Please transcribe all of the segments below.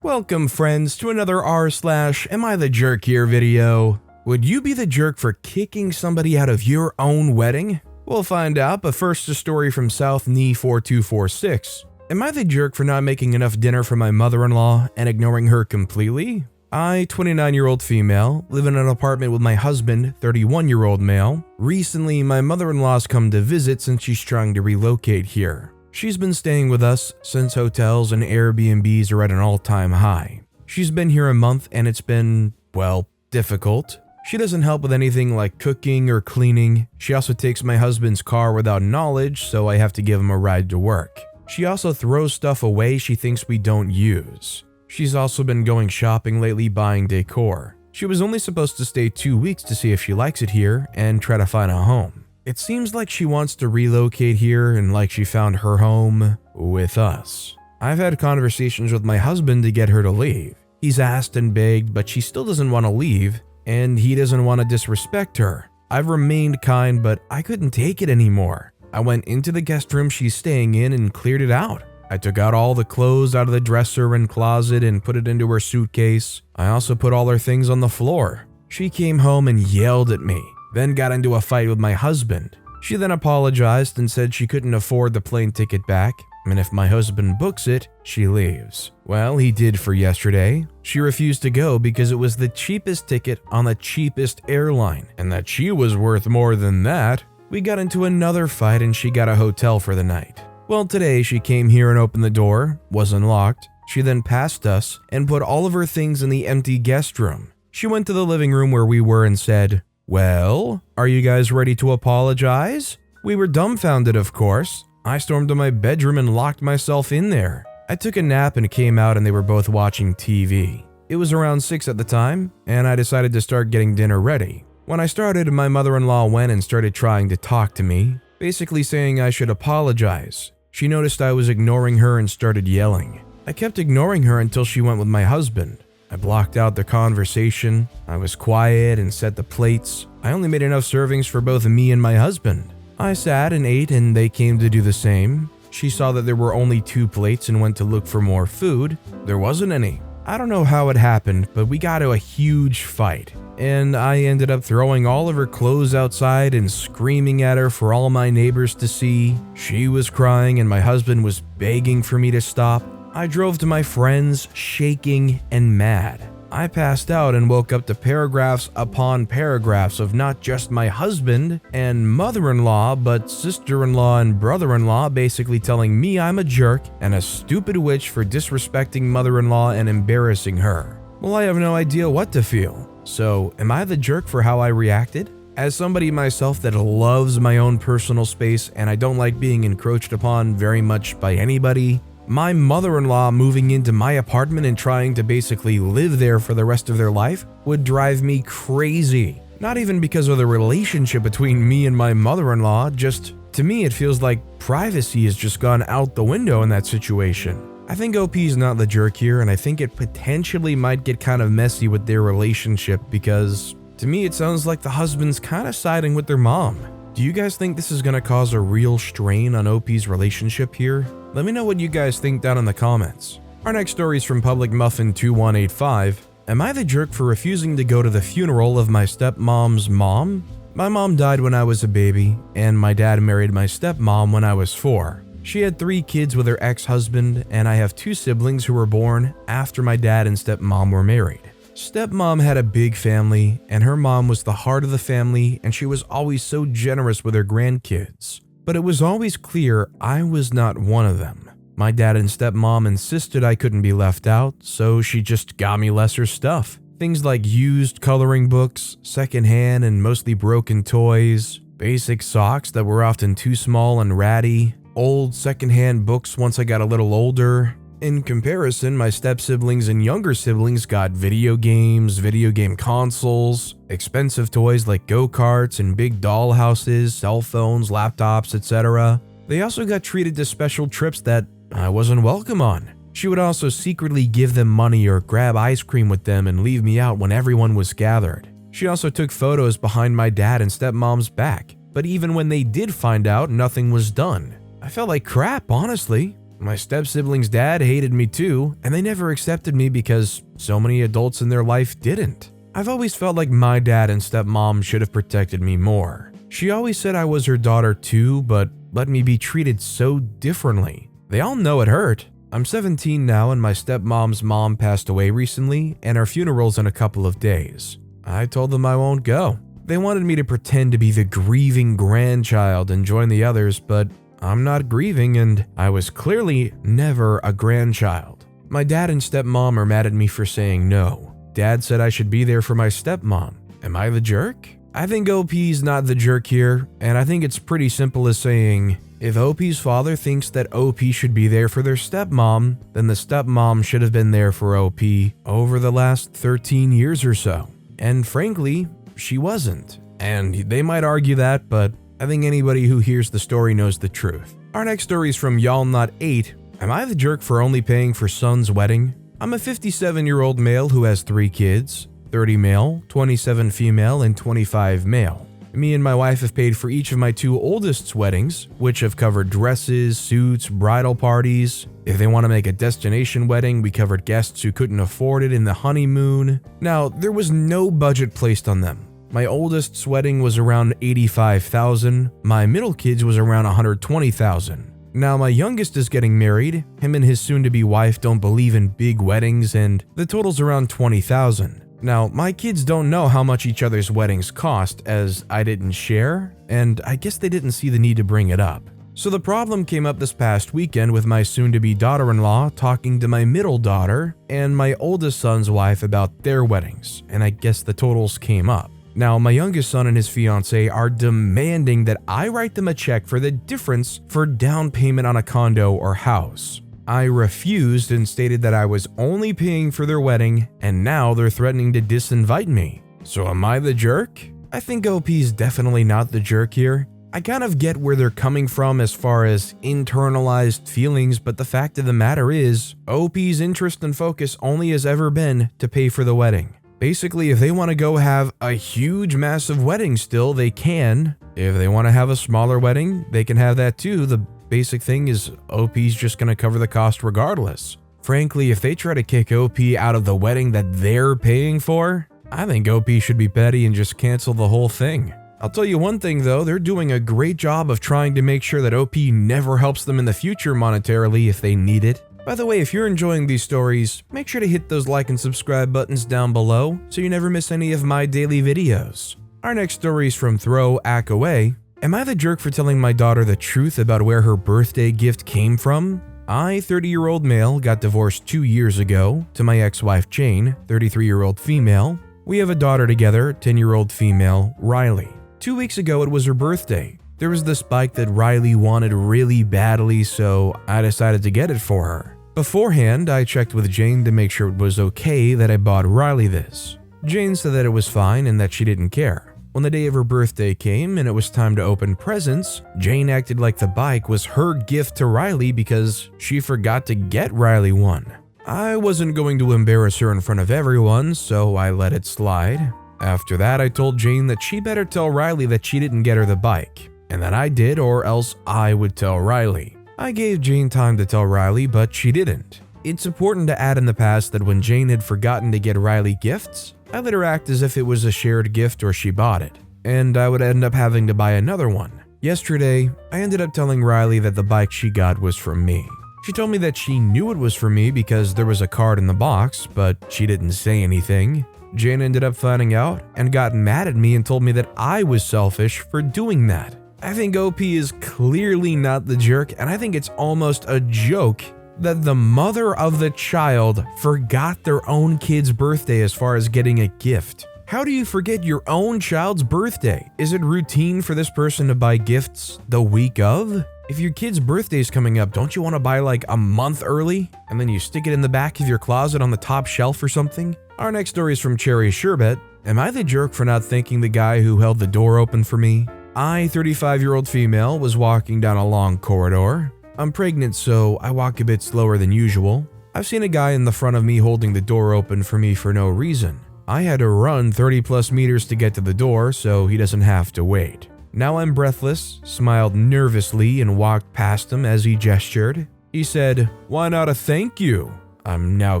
Welcome friends to another r/am I the jerk here video. Would you be the jerk for kicking somebody out of your own wedding? We'll find out, but first a story from South Knee 4246. Am I the jerk for not making enough dinner for my mother-in-law and ignoring her completely? I, 29-year-old female, live in an apartment with my husband, 31-year-old male. Recently, my mother-in-law's come to visit since she's trying to relocate here. She's been staying with us since hotels and Airbnbs are at an all-time high. She's been here a month and it's been, well, difficult. She doesn't help with anything like cooking or cleaning. She also takes my husband's car without knowledge, so I have to give him a ride to work. She also throws stuff away she thinks we don't use. She's also been going shopping lately buying decor. She was only supposed to stay 2 weeks to see if she likes it here and try to find a home. It seems like she wants to relocate here and like she found her home with us. I've had conversations with my husband to get her to leave. He's asked and begged, but she still doesn't want to leave, and he doesn't want to disrespect her. I've remained kind, but I couldn't take it anymore. I went into the guest room she's staying in and cleared it out. I took out all the clothes out of the dresser and closet and put it into her suitcase. I also put all her things on the floor. She came home and yelled at me, then got into a fight with my husband. She then apologized and said she couldn't afford the plane ticket back, and if my husband books it, she leaves. Well, he did for yesterday. She refused to go because it was the cheapest ticket on the cheapest airline, and that she was worth more than that. We got into another fight and she got a hotel for the night. Well, today she came here and opened the door, wasn't locked. She then passed us and put all of her things in the empty guest room. She went to the living room where we were and said, "Well, are you guys ready to apologize?" We were dumbfounded, of course. I stormed to my bedroom and locked myself in there. I took a nap and came out and they were both watching TV. It was around 6 at the time, and I decided to start getting dinner ready. When I started, my mother-in-law went and started trying to talk to me, basically saying I should apologize. She noticed I was ignoring her and started yelling. I kept ignoring her until she went with my husband. I blocked out the conversation. I was quiet and set the plates. I only made enough servings for both me and my husband. I sat and ate and they came to do the same. She saw that there were only 2 plates and went to look for more food. There wasn't any. I don't know how it happened, but we got to a huge fight. And I ended up throwing all of her clothes outside and screaming at her for all my neighbors to see. She was crying and my husband was begging for me to stop. I drove to my friends, shaking and mad. I passed out and woke up to paragraphs upon paragraphs of not just my husband and mother-in-law, but sister-in-law and brother-in-law basically telling me I'm a jerk and a stupid witch for disrespecting mother-in-law and embarrassing her. Well, I have no idea what to feel. So, am I the jerk for how I reacted? As somebody myself that loves my own personal space and I don't like being encroached upon very much by anybody, my mother-in-law moving into my apartment and trying to basically live there for the rest of their life would drive me crazy. Not even because of the relationship between me and my mother-in-law, just to me it feels like privacy has just gone out the window in that situation. I think OP's not the jerk here, and I think it potentially might get kind of messy with their relationship because to me it sounds like the husband's kind of siding with their mom. Do you guys think this is going to cause a real strain on OP's relationship here? Let me know what you guys think down in the comments. Our next story is from Public Muffin 2185. Am I the jerk for refusing to go to the funeral of my stepmom's mom? My mom died when I was a baby, and my dad married my stepmom when I was 4. She had 3 kids with her ex-husband, and I have 2 siblings who were born after my dad and stepmom were married. Stepmom had a big family, and her mom was the heart of the family, and she was always so generous with her grandkids. But it was always clear I was not one of them. My dad and stepmom insisted I couldn't be left out, so she just got me lesser stuff. Things like used coloring books, secondhand and mostly broken toys, basic socks that were often too small and ratty, old secondhand books once I got a little older. In comparison, my step-siblings and younger siblings got video games, video game consoles, expensive toys like go-karts and big doll houses, cell phones, laptops, etc. They also got treated to special trips that I wasn't welcome on. She would also secretly give them money or grab ice cream with them and leave me out when everyone was gathered. She also took photos behind my dad and stepmom's back, but even when they did find out, nothing was done. I felt like crap, honestly. My step-sibling's dad hated me too, and they never accepted me because so many adults in their life didn't. I've always felt like my dad and stepmom should have protected me more. She always said I was her daughter too, but let me be treated so differently. They all know it hurt. I'm 17 now and my stepmom's mom passed away recently and our funeral's in a couple of days. I told them I won't go. They wanted me to pretend to be the grieving grandchild and join the others, but I'm not grieving and I was clearly never a grandchild. My dad and stepmom are mad at me for saying no. Dad said I should be there for my stepmom. Am I the jerk? I think OP's not the jerk here, and I think it's pretty simple as saying, if OP's father thinks that OP should be there for their stepmom, then the stepmom should have been there for OP over the last 13 years or so. And frankly, she wasn't. And they might argue that, but I think anybody who hears the story knows the truth. Our next story is from Y'all Not 8. Am I the jerk for only paying for son's wedding? I'm a 57-year-old male who has 3 kids. 30 male, 27 female, and 25 male. Me and my wife have paid for each of my 2 oldest's weddings, which have covered dresses, suits, bridal parties. If they want to make a destination wedding, we covered guests who couldn't afford it in the honeymoon. Now, there was no budget placed on them. My oldest's wedding was around $85,000. My middle kid's was around $120,000. Now, my youngest is getting married. Him and his soon-to-be wife don't believe in big weddings, and the total's around $20,000. Now, my kids don't know how much each other's weddings cost, as I didn't share, and I guess they didn't see the need to bring it up. So the problem came up this past weekend with my soon-to-be daughter-in-law talking to my middle daughter and my oldest son's wife about their weddings, and I guess the totals came up. Now, my youngest son and his fiancée are demanding that I write them a check for the difference for down payment on a condo or house. I refused and stated that I was only paying for their wedding, and now they're threatening to disinvite me. So am I the jerk? I think OP's definitely not the jerk here. I kind of get where they're coming from as far as internalized feelings, but the fact of the matter is, OP's interest and focus only has ever been to pay for the wedding. Basically, if they want to go have a huge, massive wedding still, they can. If they want to have a smaller wedding, they can have that too. The basic thing is OP's just going to cover the cost regardless. Frankly, if they try to kick OP out of the wedding that they're paying for, I think OP should be petty and just cancel the whole thing. I'll tell you one thing though, they're doing a great job of trying to make sure that OP never helps them in the future monetarily if they need it. By the way, if you're enjoying these stories, make sure to hit those like and subscribe buttons down below so you never miss any of my daily videos. Our next story is from Throw Ack Away. Am I the jerk for telling my daughter the truth about where her birthday gift came from? I, 30-year-old male, got divorced 2 years ago to my ex-wife Jane, 33-year-old female. We have a daughter together, 10-year-old female, Riley. 2 weeks ago it was her birthday. There was this bike that Riley wanted really badly, so I decided to get it for her. Beforehand, I checked with Jane to make sure it was okay that I bought Riley this. Jane said that it was fine and that she didn't care. When the day of her birthday came and it was time to open presents, Jane acted like the bike was her gift to Riley because she forgot to get Riley one. I wasn't going to embarrass her in front of everyone, so I let it slide. After that, I told Jane that she better tell Riley that she didn't get her the bike, and that I did or else I would tell Riley. I gave Jane time to tell Riley, but she didn't. It's important to add in the past that when Jane had forgotten to get Riley gifts, I let her act as if it was a shared gift or she bought it, and I would end up having to buy another one. Yesterday, I ended up telling Riley that the bike she got was from me. She told me that she knew it was for me because there was a card in the box, but she didn't say anything. Jane ended up finding out and got mad at me and told me that I was selfish for doing that. I think OP is clearly not the jerk, and I think it's almost a joke that the mother of the child forgot their own kid's birthday as far as getting a gift. How do you forget your own child's birthday? Is it routine for this person to buy gifts the week of? If your kid's birthday is coming up, don't you want to buy like a month early? And then you stick it in the back of your closet on the top shelf or something? Our next story is from Cherry Sherbet. Am I the jerk for not thanking the guy who held the door open for me? I, 35-year-old female, was walking down a long corridor. I'm pregnant, so I walk a bit slower than usual. I've seen a guy in the front of me holding the door open for me for no reason. I had to run 30+ meters to get to the door, so he doesn't have to wait. Now I'm breathless, smiled nervously, and walked past him as he gestured. He said, "Why not a thank you?" I'm now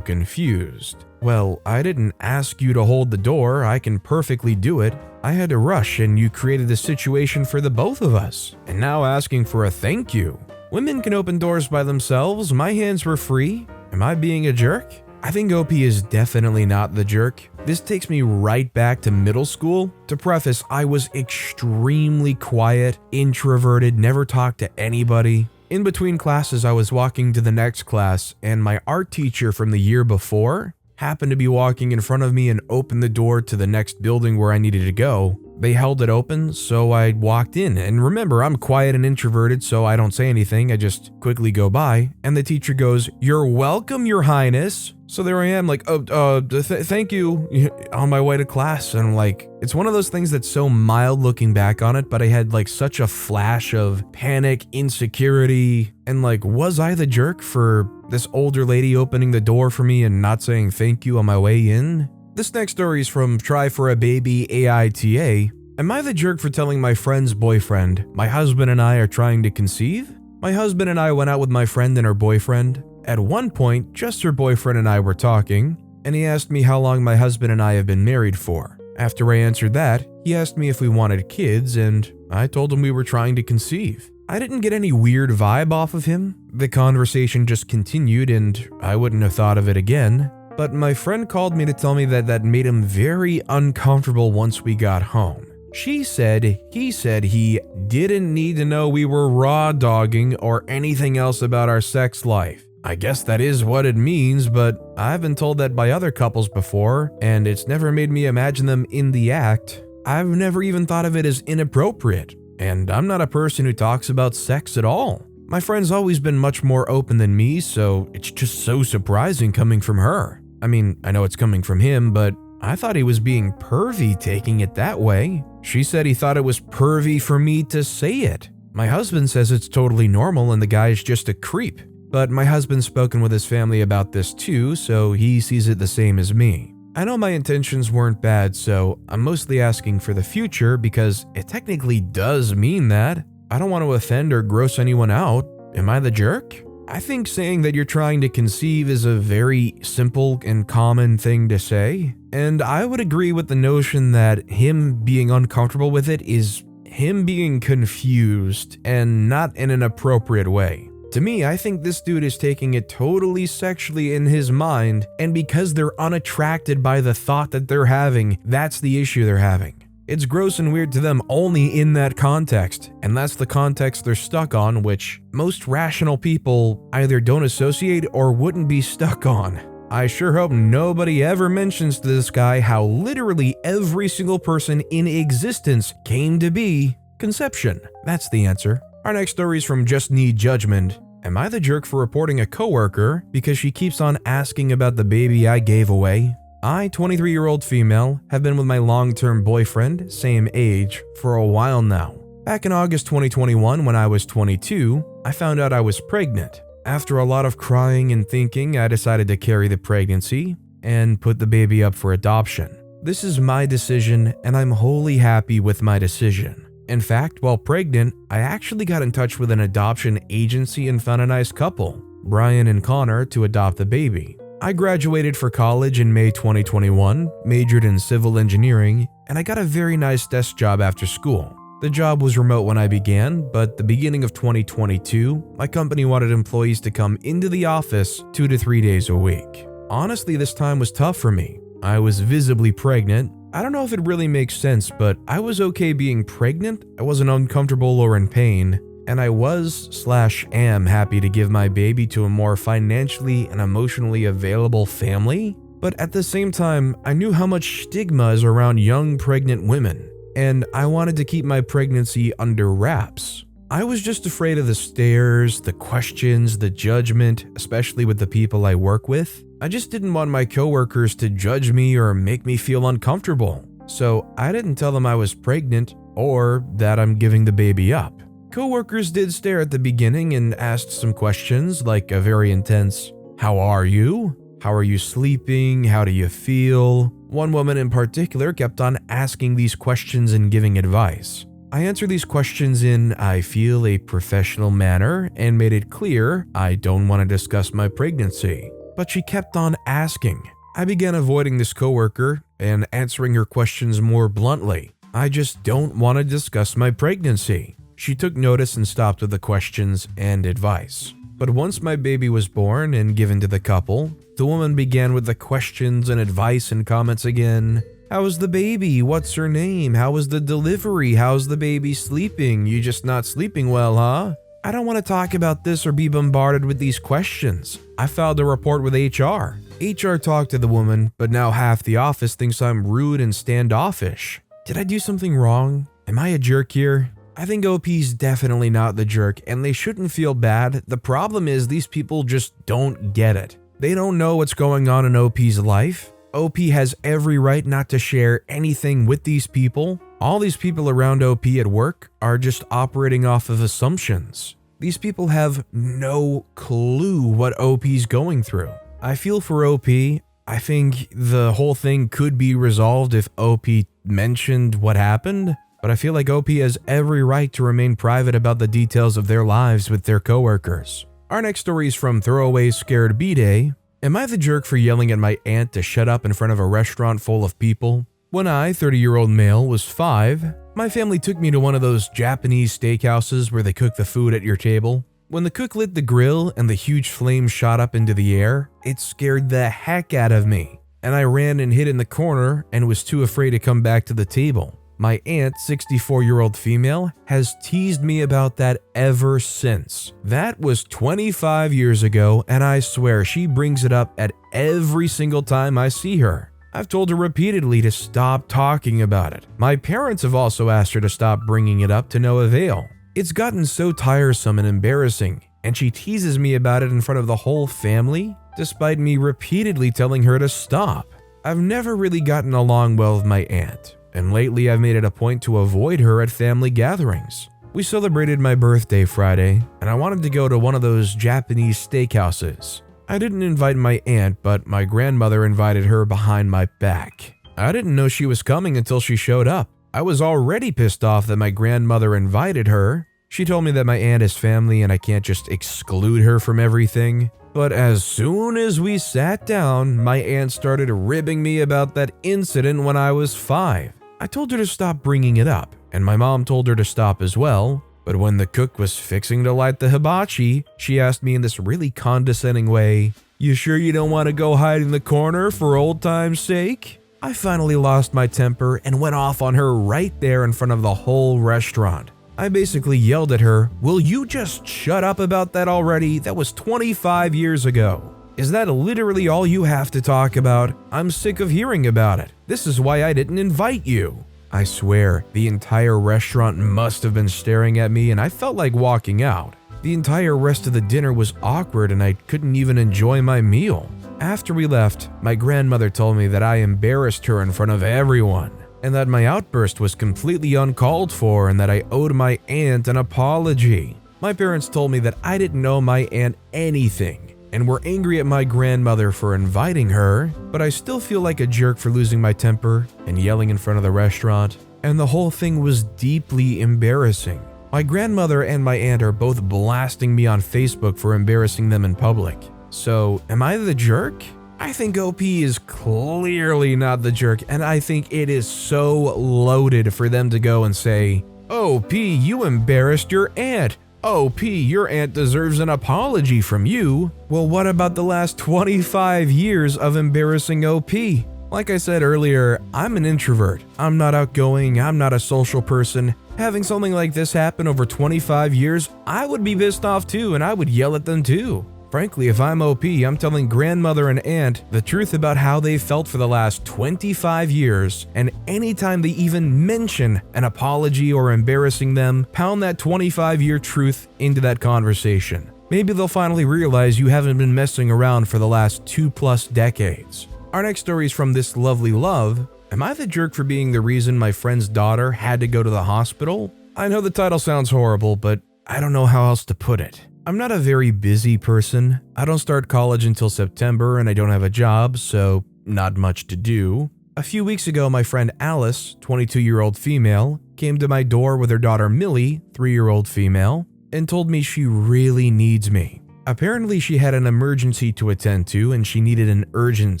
confused. Well, I didn't ask you to hold the door. I can perfectly do it. I had to rush and you created the situation for the both of us. And now asking for a thank you. Women can open doors by themselves. My hands were free. Am I being a jerk? I think OP is definitely not the jerk. This takes me right back to middle school. To preface, I was extremely quiet, introverted, never talked to anybody. In between classes, I was walking to the next class, and my art teacher from the year before happened to be walking in front of me and opened the door to the next building where I needed to go. They held it open, so I walked in. And remember, I'm quiet and introverted, so I don't say anything. I just quickly go by. And the teacher goes, "You're welcome, Your Highness." So there I am, like, thank you, on my way to class. And I'm like, it's one of those things that's so mild looking back on it, but I had like such a flash of panic, insecurity, and like, was I the jerk for this older lady opening the door for me and not saying thank you on my way in? This next story is from Try for a Baby AITA. Am I the jerk for telling my friend's boyfriend my husband and I are trying to conceive? My husband and I went out with my friend and her boyfriend. At one point, just her boyfriend and I were talking, and he asked me how long my husband and I have been married for. After I answered that, he asked me if we wanted kids, and I told him we were trying to conceive. I didn't get any weird vibe off of him. The conversation just continued, and I wouldn't have thought of it again. But my friend called me to tell me that made him very uncomfortable once we got home. He said he didn't need to know we were raw dogging or anything else about our sex life. I guess that is what it means, but I've been told that by other couples before, and it's never made me imagine them in the act. I've never even thought of it as inappropriate, and I'm not a person who talks about sex at all. My friend's always been much more open than me, so it's just so surprising coming from her. I mean, I know it's coming from him, but I thought he was being pervy taking it that way. She said he thought it was pervy for me to say it. My husband says it's totally normal and the guy's just a creep. But my husband's spoken with his family about this too, so he sees it the same as me. I know my intentions weren't bad, so I'm mostly asking for the future because it technically does mean that. I don't want to offend or gross anyone out. Am I the jerk? I think saying that you're trying to conceive is a very simple and common thing to say, and I would agree with the notion that him being uncomfortable with it is him being confused and not in an appropriate way. To me, I think this dude is taking it totally sexually in his mind, and because they're unattracted by the thought that they're having, that's the issue they're having. It's gross and weird to them only in that context, and that's the context they're stuck on, which most rational people either don't associate or wouldn't be stuck on. I sure hope nobody ever mentions to this guy how literally every single person in existence came to be conception. That's the answer. Our next story is from Just Need Judgment. Am I the jerk for reporting a coworker because she keeps on asking about the baby I gave away? I, 23-year-old female, have been with my long-term boyfriend, same age, for a while now. Back in August 2021, when I was 22, I found out I was pregnant. After a lot of crying and thinking, I decided to carry the pregnancy and put the baby up for adoption. This is my decision, and I'm wholly happy with my decision. In fact, while pregnant, I actually got in touch with an adoption agency and found a nice couple, Brian and Connor, to adopt the baby. I graduated for college in May 2021, majored in civil engineering, and I got a very nice desk job after school. The job was remote when I began, but the beginning of 2022, my company wanted employees to come into the office 2 to 3 days a week. Honestly, this time was tough for me. I was visibly pregnant. I don't know if it really makes sense, but I was okay being pregnant. I wasn't uncomfortable or in pain, and I am happy to give my baby to a more financially and emotionally available family. But at the same time, I knew how much stigma is around young pregnant women, and I wanted to keep my pregnancy under wraps. I was just afraid of the stares, the questions, the judgment, especially with the people I work with. I just didn't want my coworkers to judge me or make me feel uncomfortable. So I didn't tell them I was pregnant or that I'm giving the baby up. Coworkers did stare at the beginning and asked some questions like a very intense, "How are you? How are you sleeping? How do you feel?" One woman in particular kept on asking these questions and giving advice. I answered these questions in, I feel, a professional manner and made it clear I don't want to discuss my pregnancy. But she kept on asking. I began avoiding this coworker and answering her questions more bluntly. I just don't want to discuss my pregnancy. She took notice and stopped with the questions and advice. But once my baby was born and given to the couple, the woman began with the questions and advice and comments again. How is the baby? What's her name? How was the delivery? How's the baby sleeping? You just not sleeping well, huh? I don't want to talk about this or be bombarded with these questions. I filed a report with HR. HR talked to the woman, but now half the office thinks I'm rude and standoffish. Did I do something wrong? Am I a jerk here? I think OP's definitely not the jerk, and they shouldn't feel bad. The problem is these people just don't get it. They don't know what's going on in OP's life. OP has every right not to share anything with these people. All these people around OP at work are just operating off of assumptions. These people have no clue what OP's going through. I feel for OP. I think the whole thing could be resolved if OP mentioned what happened, but I feel like OP has every right to remain private about the details of their lives with their coworkers. Our next story is from Throwaway Scared B-Day. Am I the jerk for yelling at my aunt to shut up in front of a restaurant full of people? When I, 30-year-old male, was 5, my family took me to one of those Japanese steakhouses where they cook the food at your table. When the cook lit the grill and the huge flame shot up into the air, it scared the heck out of me, and I ran and hid in the corner and was too afraid to come back to the table. My aunt, 64-year-old female, has teased me about that ever since. That was 25 years ago, and I swear she brings it up at every single time I see her. I've told her repeatedly to stop talking about it. My parents have also asked her to stop bringing it up to no avail. It's gotten so tiresome and embarrassing, and she teases me about it in front of the whole family, despite me repeatedly telling her to stop. I've never really gotten along well with my aunt, and lately I've made it a point to avoid her at family gatherings. We celebrated my birthday Friday, and I wanted to go to one of those Japanese steakhouses. I didn't invite my aunt, but my grandmother invited her behind my back. I didn't know she was coming until she showed up. I was already pissed off that my grandmother invited her. She told me that my aunt is family and I can't just exclude her from everything. But as soon as we sat down, my aunt started ribbing me about that incident when I was 5. I told her to stop bringing it up, and my mom told her to stop as well. But when the cook was fixing to light the hibachi, she asked me in this really condescending way, "You sure you don't want to go hide in the corner for old time's sake?" I finally lost my temper and went off on her right there in front of the whole restaurant. I basically yelled at her, "Will you just shut up about that already? That was 25 years ago. Is that literally all you have to talk about? I'm sick of hearing about it. This is why I didn't invite you." I swear, the entire restaurant must have been staring at me and I felt like walking out. The entire rest of the dinner was awkward and I couldn't even enjoy my meal. After we left, my grandmother told me that I embarrassed her in front of everyone, and that my outburst was completely uncalled for and that I owed my aunt an apology. My parents told me that I didn't owe my aunt anything and were angry at my grandmother for inviting her, but I still feel like a jerk for losing my temper and yelling in front of the restaurant, and the whole thing was deeply embarrassing. My grandmother and my aunt are both blasting me on Facebook for embarrassing them in public. So, am I the jerk? I think OP is clearly not the jerk, and I think it is so loaded for them to go and say, "OP, you embarrassed your aunt. OP, your aunt deserves an apology from you." Well, what about the last 25 years of embarrassing OP? Like I said earlier, I'm an introvert. I'm not outgoing, I'm not a social person. Having something like this happen over 25 years, I would be pissed off too, and I would yell at them too. Frankly, if I'm OP, I'm telling grandmother and aunt the truth about how they felt for the last 25 years, and anytime they even mention an apology or embarrassing them, pound that 25-year truth into that conversation. Maybe they'll finally realize you haven't been messing around for the last 2+ decades. Our next story is from This Lovely Love. Am I the jerk for being the reason my friend's daughter had to go to the hospital? I know the title sounds horrible, but I don't know how else to put it. I'm not a very busy person. I don't start college until September and I don't have a job, so not much to do. A few weeks ago, my friend Alice, 22-year-old female, came to my door with her daughter Millie, 3-year-old female, and told me she really needs me. Apparently, she had an emergency to attend to and she needed an urgent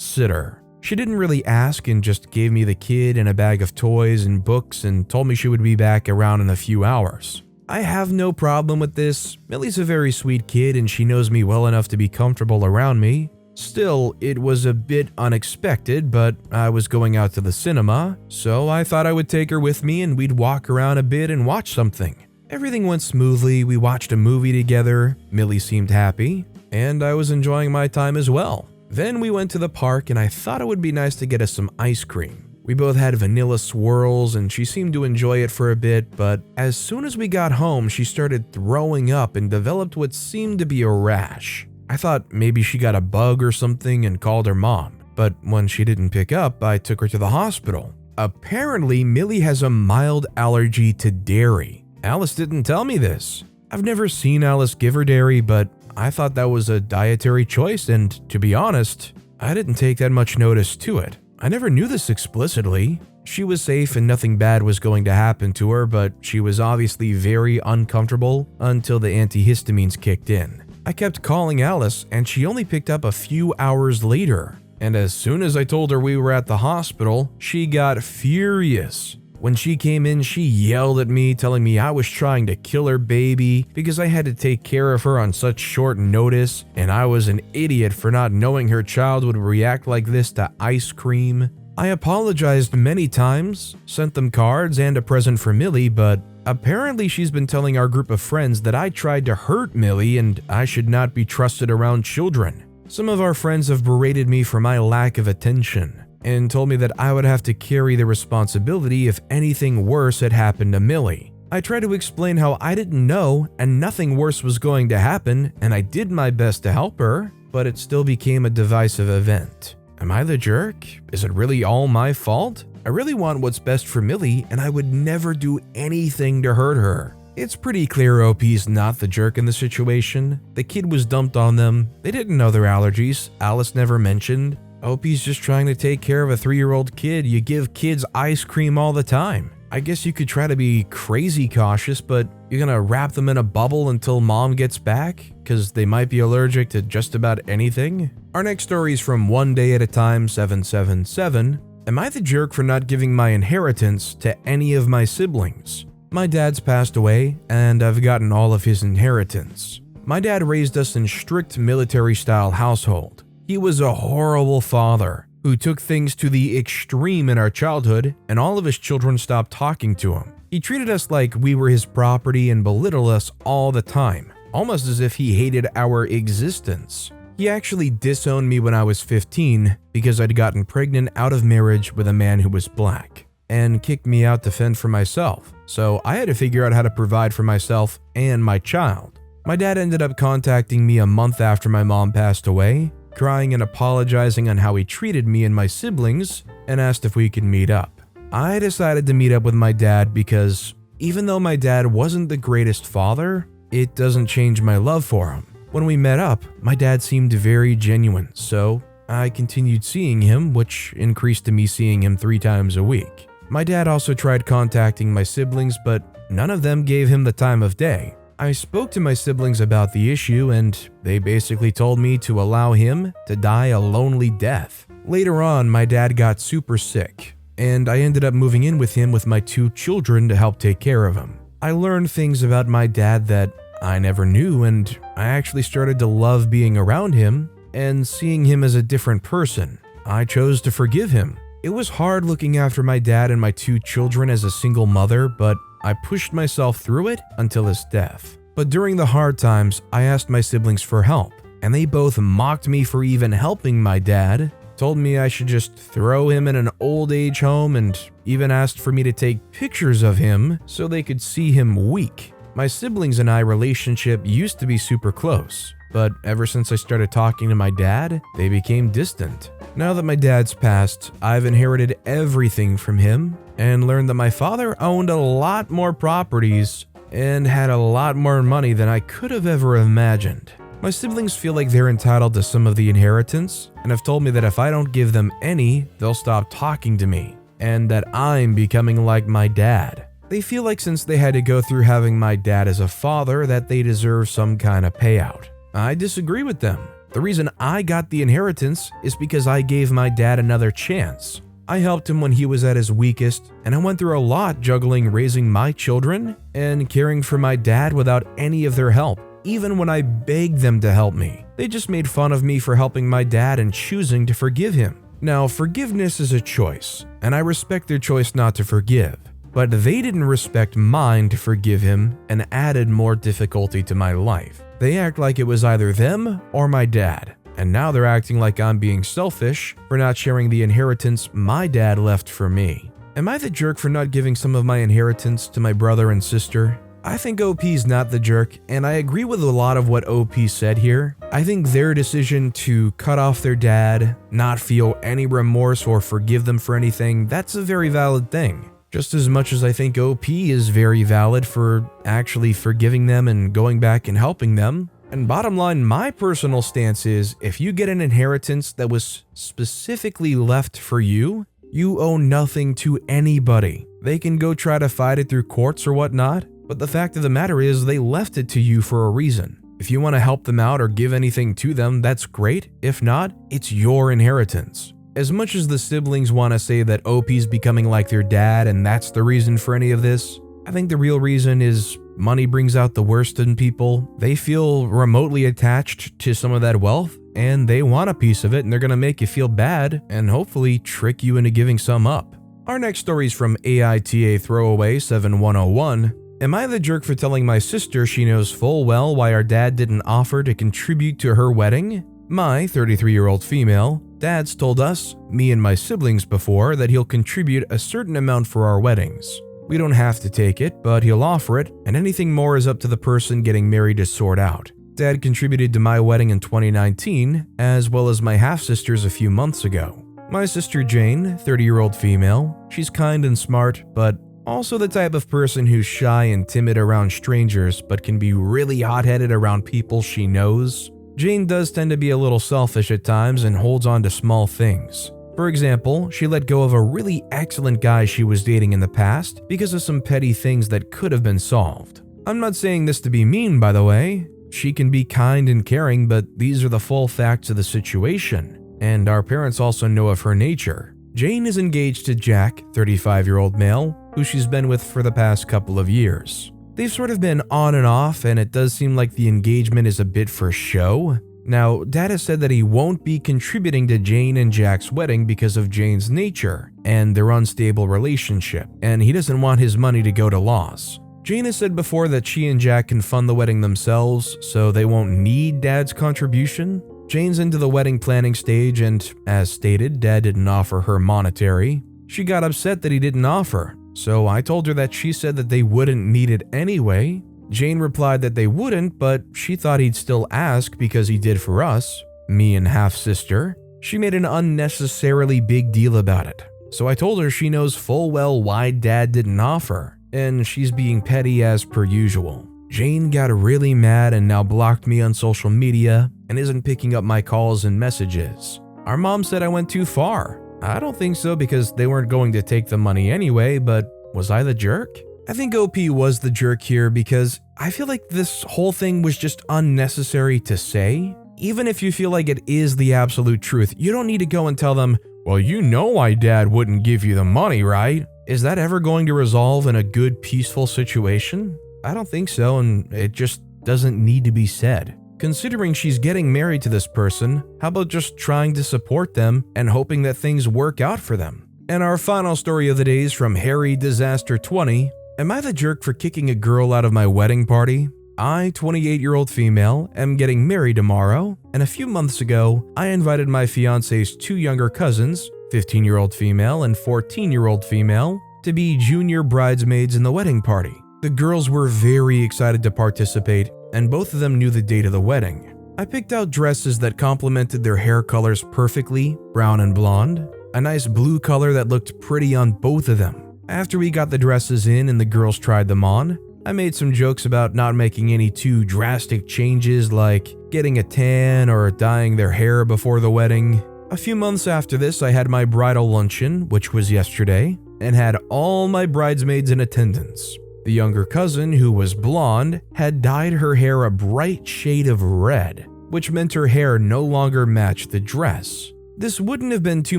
sitter. She didn't really ask and just gave me the kid and a bag of toys and books and told me she would be back around in a few hours. I have no problem with this. Millie's a very sweet kid and she knows me well enough to be comfortable around me. Still, it was a bit unexpected, but I was going out to the cinema, so I thought I would take her with me and we'd walk around a bit and watch something. Everything went smoothly, we watched a movie together, Millie seemed happy, and I was enjoying my time as well. Then we went to the park and I thought it would be nice to get us some ice cream. We both had vanilla swirls and she seemed to enjoy it for a bit, but as soon as we got home, she started throwing up and developed what seemed to be a rash. I thought maybe she got a bug or something and called her mom, but when she didn't pick up, I took her to the hospital. Apparently, Millie has a mild allergy to dairy. Alice didn't tell me this. I've never seen Alice give her dairy, but I thought that was a dietary choice, and to be honest, I didn't take that much notice to it. I never knew this explicitly. She was safe and nothing bad was going to happen to her, but she was obviously very uncomfortable until the antihistamines kicked in. I kept calling Alice and she only picked up a few hours later. And as soon as I told her we were at the hospital, she got furious. When she came in, she yelled at me, telling me I was trying to kill her baby because I had to take care of her on such short notice, and I was an idiot for not knowing her child would react like this to ice cream. I apologized many times, sent them cards and a present for Millie, but apparently she's been telling our group of friends that I tried to hurt Millie and I should not be trusted around children. Some of our friends have berated me for my lack of attention and told me that I would have to carry the responsibility if anything worse had happened to Millie. I tried to explain how I didn't know and nothing worse was going to happen, and I did my best to help her, but it still became a divisive event. Am I the jerk? Is it really all my fault? I really want what's best for Millie, and I would never do anything to hurt her. It's pretty clear OP's not the jerk in the situation. The kid was dumped on them. They didn't know their allergies. Alice never mentioned. OP's just trying to take care of a 3-year-old kid. You give kids ice cream all the time. I guess you could try to be crazy cautious, but you're gonna wrap them in a bubble until mom gets back? Because they might be allergic to just about anything? Our next story is from One Day at a Time 777. Am I the jerk for not giving my inheritance to any of my siblings? My dad's passed away, and I've gotten all of his inheritance. My dad raised us in strict military-style household. He was a horrible father who took things to the extreme in our childhood, and all of his children stopped talking to him. He treated us like we were his property and belittled us all the time, almost as if he hated our existence. He actually disowned me when I was 15 because I'd gotten pregnant out of marriage with a man who was black, and kicked me out to fend for myself. So I had to figure out how to provide for myself and my child. My dad ended up contacting me a month after my mom passed away, crying and apologizing on how he treated me and my siblings, and asked if we could meet up. I decided to meet up with my dad because even though my dad wasn't the greatest father, it doesn't change my love for him. When we met up, my dad seemed very genuine, so I continued seeing him, which increased to me seeing him 3 times a week. My dad also tried contacting my siblings, but none of them gave him the time of day. I spoke to my siblings about the issue, and they basically told me to allow him to die a lonely death. Later on, my dad got super sick, and I ended up moving in with him with my 2 children to help take care of him. I learned things about my dad that I never knew, and I actually started to love being around him and seeing him as a different person. I chose to forgive him. It was hard looking after my dad and my 2 children as a single mother, but I pushed myself through it until his death. But during the hard times, I asked my siblings for help, and they both mocked me for even helping my dad, told me I should just throw him in an old age home, and even asked for me to take pictures of him so they could see him weak. My siblings and I relationship used to be super close, but ever since I started talking to my dad, they became distant. Now that my dad's passed, I've inherited everything from him and learned that my father owned a lot more properties and had a lot more money than I could have ever imagined. My siblings feel like they're entitled to some of the inheritance and have told me that if I don't give them any, they'll stop talking to me, and that I'm becoming like my dad. They feel like since they had to go through having my dad as a father, that they deserve some kind of payout. I disagree with them. The reason I got the inheritance is because I gave my dad another chance. I helped him when he was at his weakest, and I went through a lot juggling raising my children and caring for my dad without any of their help. Even when I begged them to help me, they just made fun of me for helping my dad and choosing to forgive him. Now, forgiveness is a choice, and I respect their choice not to forgive. But they didn't respect mine to forgive him and added more difficulty to my life. They act like it was either them or my dad, and now they're acting like I'm being selfish for not sharing the inheritance my dad left for me. Am I the jerk for not giving some of my inheritance to my brother and sister? I think OP's not the jerk, and I agree with a lot of what OP said here. I think their decision to cut off their dad, not feel any remorse or forgive them for anything, that's a very valid thing. Just as much as I think OP is very valid for actually forgiving them and going back and helping them. And bottom line, my personal stance is if you get an inheritance that was specifically left for you, you owe nothing to anybody. They can go try to fight it through courts or whatnot, but the fact of the matter is they left it to you for a reason. If you want to help them out or give anything to them, that's great. If not, it's your inheritance. As much as the siblings want to say that OP's becoming like their dad and that's the reason for any of this, I think the real reason is money brings out the worst in people. They feel remotely attached to some of that wealth and they want a piece of it, and they're going to make you feel bad and hopefully trick you into giving some up. Our next story is from AITA Throwaway 7101. Am I the jerk for telling my sister she knows full well why our dad didn't offer to contribute to her wedding? My 33-year-old female, dad's told us, me and my siblings before, that he'll contribute a certain amount for our weddings. We don't have to take it, but he'll offer it, and anything more is up to the person getting married to sort out. Dad contributed to my wedding in 2019, as well as my half-sister's a few months ago. My sister Jane, 30-year-old female, she's kind and smart, but also the type of person who's shy and timid around strangers, but can be really hot-headed around people she knows. Jane does tend to be a little selfish at times and holds on to small things. For example, she let go of a really excellent guy she was dating in the past because of some petty things that could have been solved. I'm not saying this to be mean, by the way. She can be kind and caring, but these are the full facts of the situation, and our parents also know of her nature. Jane is engaged to Jack, 35-year-old male, who she's been with for the past couple of years. They've sort of been on and off, and it does seem like the engagement is a bit for show. Now, Dad has said that he won't be contributing to Jane and Jack's wedding because of Jane's nature and their unstable relationship, and he doesn't want his money to go to loss. Jane has said before that she and Jack can fund the wedding themselves, so they won't need Dad's contribution. Jane's into the wedding planning stage, and as stated, Dad didn't offer her monetary. She got upset that he didn't offer, so I told her that she said that they wouldn't need it anyway. Jane replied that they wouldn't, but she thought he'd still ask because he did for us, me and half-sister. She made an unnecessarily big deal about it, so I told her she knows full well why Dad didn't offer, and she's being petty as per usual. Jane got really mad and now blocked me on social media and isn't picking up my calls and messages. Our mom said I went too far. I don't think so because they weren't going to take the money anyway, but was I the jerk? I think OP was the jerk here because I feel like this whole thing was just unnecessary to say. Even if you feel like it is the absolute truth, you don't need to go and tell them, well, you know why Dad wouldn't give you the money, right? Is that ever going to resolve in a good, peaceful situation? I don't think so, and it just doesn't need to be said. Considering she's getting married to this person, how about just trying to support them and hoping that things work out for them? And our final story of the day is from Harry Disaster 20. Am I the jerk for kicking a girl out of my wedding party? I, 28-year-old female, am getting married tomorrow, and a few months ago, I invited my fiance's two younger cousins, 15-year-old female and 14-year-old female, to be junior bridesmaids in the wedding party. The girls were very excited to participate, and both of them knew the date of the wedding. I picked out dresses that complemented their hair colors perfectly, brown and blonde, a nice blue color that looked pretty on both of them. After we got the dresses in and the girls tried them on, I made some jokes about not making any too drastic changes like getting a tan or dyeing their hair before the wedding. A few months after this, I had my bridal luncheon, which was yesterday, and had all my bridesmaids in attendance. The younger cousin, who was blonde, had dyed her hair a bright shade of red, which meant her hair no longer matched the dress. This wouldn't have been too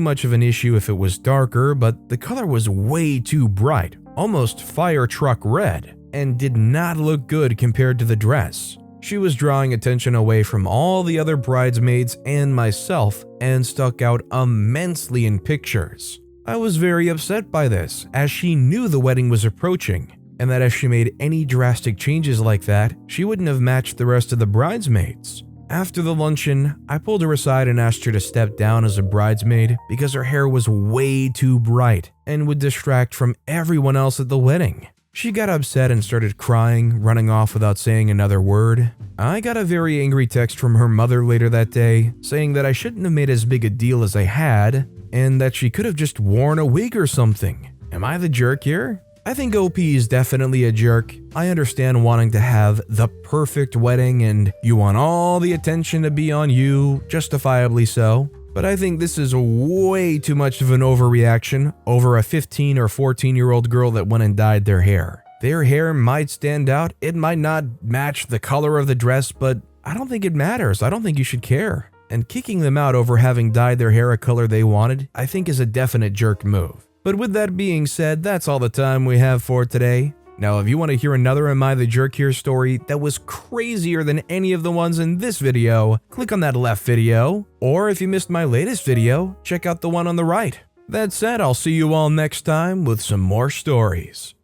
much of an issue if it was darker, but the color was way too bright, almost fire truck red, and did not look good compared to the dress. She was drawing attention away from all the other bridesmaids and myself and stuck out immensely in pictures. I was very upset by this, as she knew the wedding was approaching, and that if she made any drastic changes like that, she wouldn't have matched the rest of the bridesmaids. After the luncheon, I pulled her aside and asked her to step down as a bridesmaid because her hair was way too bright and would distract from everyone else at the wedding. She got upset and started crying, running off without saying another word. I got a very angry text from her mother later that day, saying that I shouldn't have made as big a deal as I had, and that she could have just worn a wig or something. Am I the jerk here? I think OP is definitely a jerk. I understand wanting to have the perfect wedding and you want all the attention to be on you, justifiably so. But I think this is way too much of an overreaction over a 15 or 14-year-old girl that went and dyed their hair. Their hair might stand out, it might not match the color of the dress, but I don't think it matters. I don't think you should care. And kicking them out over having dyed their hair a color they wanted, I think is a definite jerk move. But with that being said, that's all the time we have for today. Now, if you want to hear another Am I the Jerk Here story that was crazier than any of the ones in this video, click on that left video, or if you missed my latest video, check out the one on the right. That said, I'll see you all next time with some more stories.